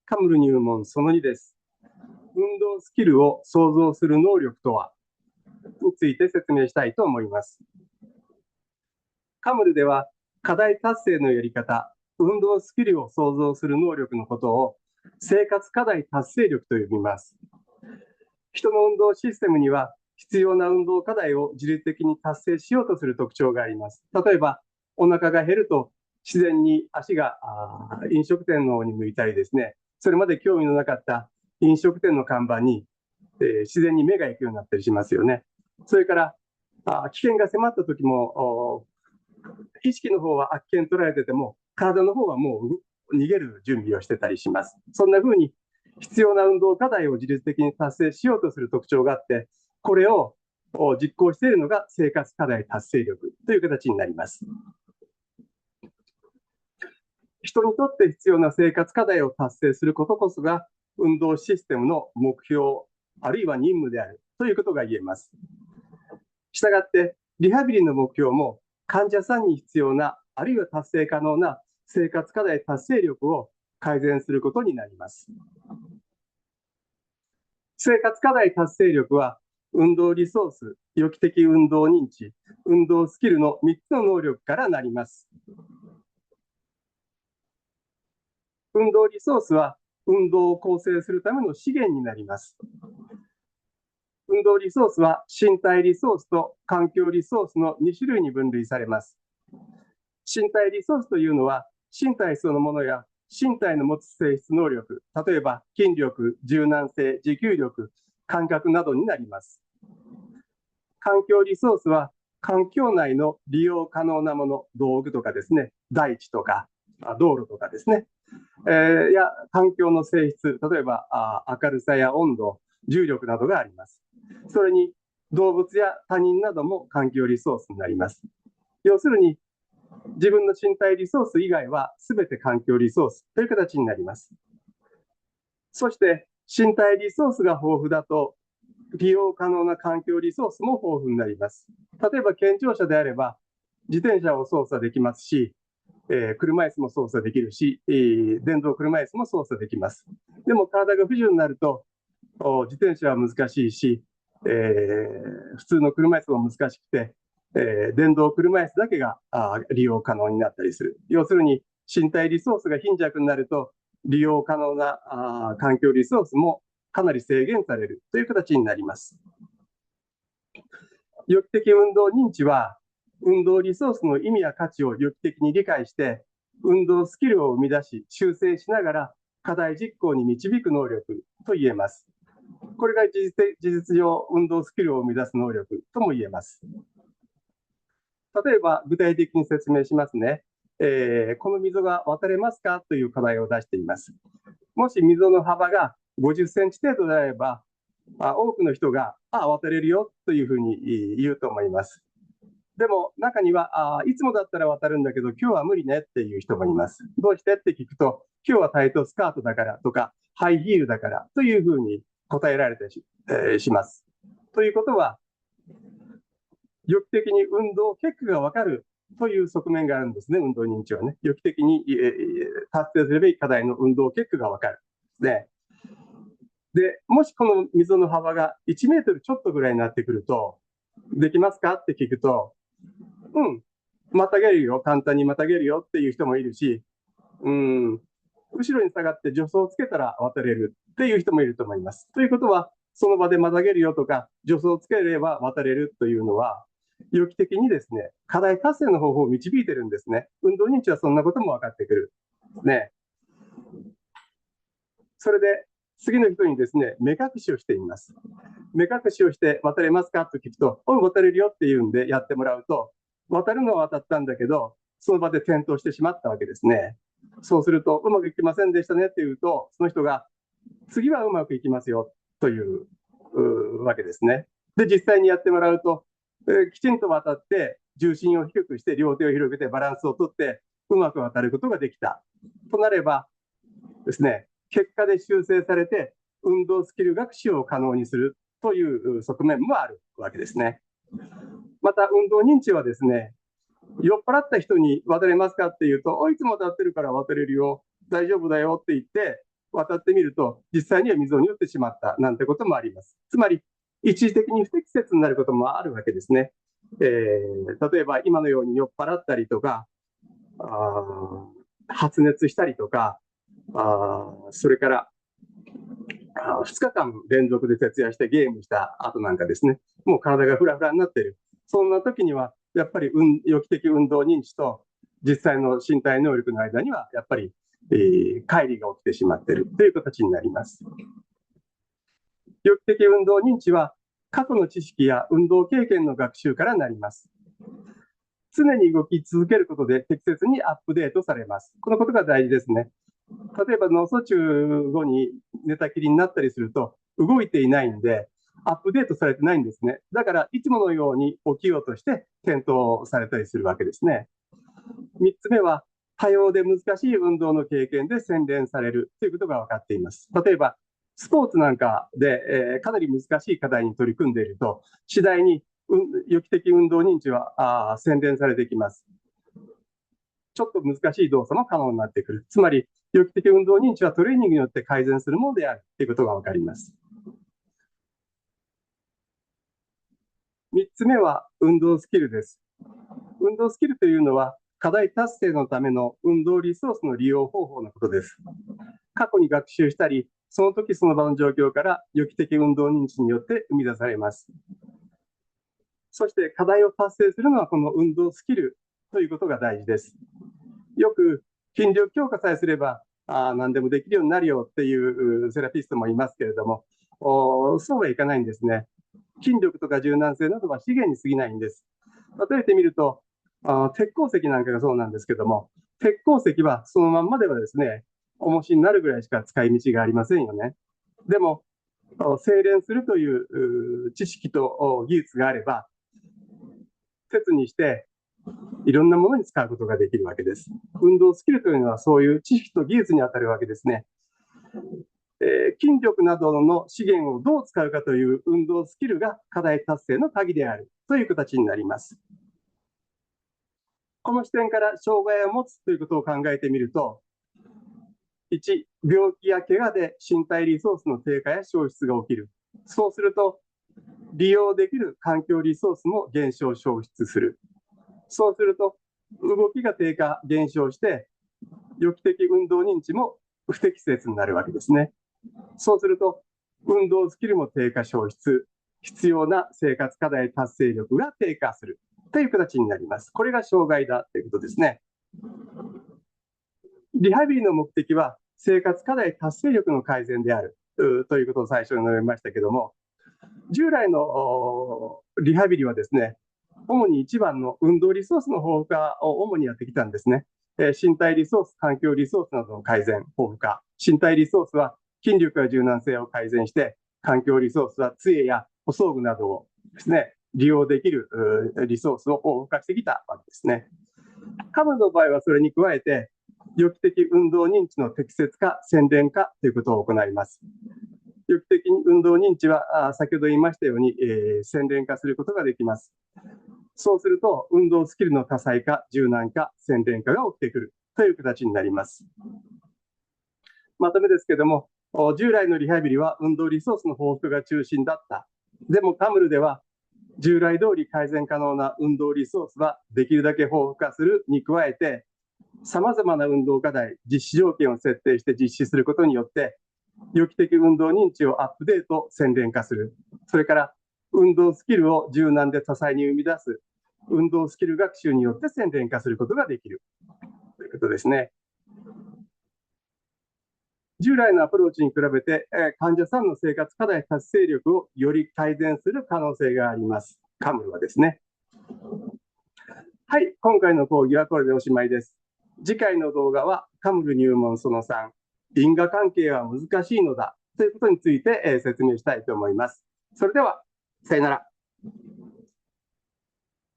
カムル入門その2です。運動スキルを創造する能力とはについて説明したいと思います。カムルでは課題達成のやり方、運動スキルを創造する能力のことを生活課題達成力と呼びます。人の運動システムには必要な運動課題を自律的に達成しようとする特徴があります。例えば、お腹が減ると自然に足が飲食店の方に向いたりですね、それまで興味のなかった飲食店の看板に、自然に目が行くようになったりしますよね。それから危険が迫った時も意識の方はあっけん取られてても体の方はもう逃げる準備をしてたりします。そんな風に必要な運動課題を自律的に達成しようとする特徴があって、これを実行しているのが生活課題達成力という形になります。人にとって必要な生活課題を達成することこそが運動システムの目標あるいは任務であるということが言えます。したがってリハビリの目標も患者さんに必要なあるいは達成可能な生活課題達成力を改善することになります。生活課題達成力は運動リソース、予期的運動認知、運動スキルの3つの能力からなります。運動リソースは運動を構成するための資源になります。運動リソースは身体リソースと環境リソースの2種類に分類されます。身体リソースというのは身体そのものや身体の持つ性質能力、例えば筋力、柔軟性、持久力、感覚などになります。環境リソースは環境内の利用可能なもの、道具とかですね、大地とか道路とかですね、や環境の性質、例えば明るさや温度、重力などがあります。それに動物や他人なども環境リソースになります。要するに自分の身体リソース以外は全て環境リソースという形になります。そして身体リソースが豊富だと利用可能な環境リソースも豊富になります。例えば健常者であれば自転車を操作できますし、車椅子も操作できるし、電動車椅子も操作できます。でも体が不自由になると自転車は難しいし、普通の車椅子も難しくて、電動車椅子だけが利用可能になったりする。要するに身体リソースが貧弱になると利用可能な環境リソースもかなり制限されるという形になります。予期的運動認知は運動リソースの意味や価値を予期的に理解して運動スキルを生み出し修正しながら課題実行に導く能力と言えます。これが事実上運動スキルを生み出す能力とも言えます。例えば具体的に説明しますね。この溝が渡れますかという課題を出しています。もし溝の幅が50センチ程度であれば、多くの人が渡れるよというふうに言うと思います。でも中にはいつもだったら渡るんだけど今日は無理ねっていう人もいます。どうしてって聞くと、今日はタイトスカートだからとかハイヒールだからというふうに答えられて します。ということは予期的に運動結果が分かるという側面があるんですね。運動認知はね、予期的に達成するべき課題の運動結果が分かる。で、もしこの溝の幅が1メートルちょっとぐらいになってくると、できますかって聞くと、またげるよ、簡単にまたげるよっていう人もいるし、後ろに下がって助走をつけたら渡れるっていう人もいると思います。ということは、その場でまたげるよとか、助走をつければ渡れるというのは、予期的にですね、課題達成の方法を導いてるんですね。運動認知はそんなことも分かってくる。ね。それで、次の人にですね、目隠しをしています。目隠しをして渡れますかと聞くと、渡れるよって言うんでやってもらうと、渡るのは渡ったんだけど、その場で転倒してしまったわけですね。そうすると、うまくいきませんでしたねって言うと、その人が、次はうまくいきますよというわけですね。で、実際にやってもらうと、きちんと渡って、重心を低くして、両手を広げてバランスをとって、うまく渡ることができた。となればですね、結果で修正されて、運動スキル学習を可能にするという側面もあるわけですね。また、運動認知はですね、酔っ払った人に渡れますかって言うと、いつも渡ってるから渡れるよ、大丈夫だよって言って、渡ってみると、実際には溝に寄ってしまったなんてこともあります。つまり、一時的に不適切になることもあるわけですね。例えば今のように酔っ払ったりとか、発熱したりとか、それから2日間連続で徹夜してゲームした後なんかですね、もう体がフラフラになっている。そんな時には、やっぱり予期的運動認知と実際の身体能力の間には、やっぱり、乖離が起きてしまっているという形になります。予期的運動認知は、過去の知識や運動経験の学習からなります。常に動き続けることで適切にアップデートされます。このことが大事ですね。例えば脳卒中後に寝たきりになったりすると動いていないんでアップデートされてないんですね。だからいつものように起きようとして転倒されたりするわけですね。3つ目は多様で難しい運動の経験で洗練されるということが分かっています。例えばスポーツなんかで、かなり難しい課題に取り組んでいると次第に予期的運動認知は洗練されてきます。ちょっと難しい動作も可能になってくる。つまり予期的運動認知はトレーニングによって改善するものであるということが分かります。3つ目は運動スキルです。運動スキルというのは課題達成のための運動リソースの利用方法のことです。過去に学習したり、その時その場の状況から予期的運動認知によって生み出されます。そして課題を達成するのはこの運動スキルということが大事です。よく筋力強化さえすれば何でもできるようになるよっていうセラピストもいますけれども、そうはいかないんですね。筋力とか柔軟性などは資源に過ぎないんです。例えてみると、鉄鉱石なんかがそうなんですけども、鉄鉱石はそのまんまではですね、重しになるぐらいしか使い道がありませんよね。でも、精錬するという知識と技術があれば、鉄にしていろんなものに使うことができるわけです。運動スキルというのはそういう知識と技術にあたるわけですね。筋力などの資源をどう使うかという運動スキルが課題達成の鍵であるという形になります。この視点から障害を持つということを考えてみると、1、病気や怪我で身体リソースの低下や消失が起きる。そうすると、利用できる環境リソースも減少消失する。そうすると、動きが低下、減少して、予期的運動認知も不適切になるわけですね。そうすると、運動スキルも低下消失、必要な生活課題達成力が低下するという形になります。これが障害だということですね。リハビリの目的は生活課題達成力の改善であるということを最初に述べましたけども、従来のリハビリはですね、主に一番の運動リソースの豊富化を主にやってきたんですね。身体リソース、環境リソースなどの改善、豊富化。身体リソースは筋力や柔軟性を改善して、環境リソースは杖や補装具などをですね、利用できるリソースを豊富化してきたわけですね。カムの場合はそれに加えて、予期的運動認知の適切化、洗練化ということを行います。予期的運動認知は先ほど言いましたように、洗練化することができます。そうすると運動スキルの多彩化、柔軟化、洗練化が起きてくるという形になります。まとめですけども、従来のリハビリは運動リソースの豊富が中心だった。でもカムルでは従来通り改善可能な運動リソースはできるだけ豊富化するに加えて、さまざまな運動課題、実施条件を設定して実施することによって、予期的運動認知をアップデート、洗練化する。それから運動スキルを柔軟で多彩に生み出す。運動スキル学習によって洗練化することができるということですね。従来のアプローチに比べて、患者さんの生活課題達成力をより改善する可能性があります。カムルはですね。はい、今回の講義はこれでおしまいです。次回の動画はカムル入門その3、因果関係は難しいのだということについて、説明したいと思います。それでは、さよなら。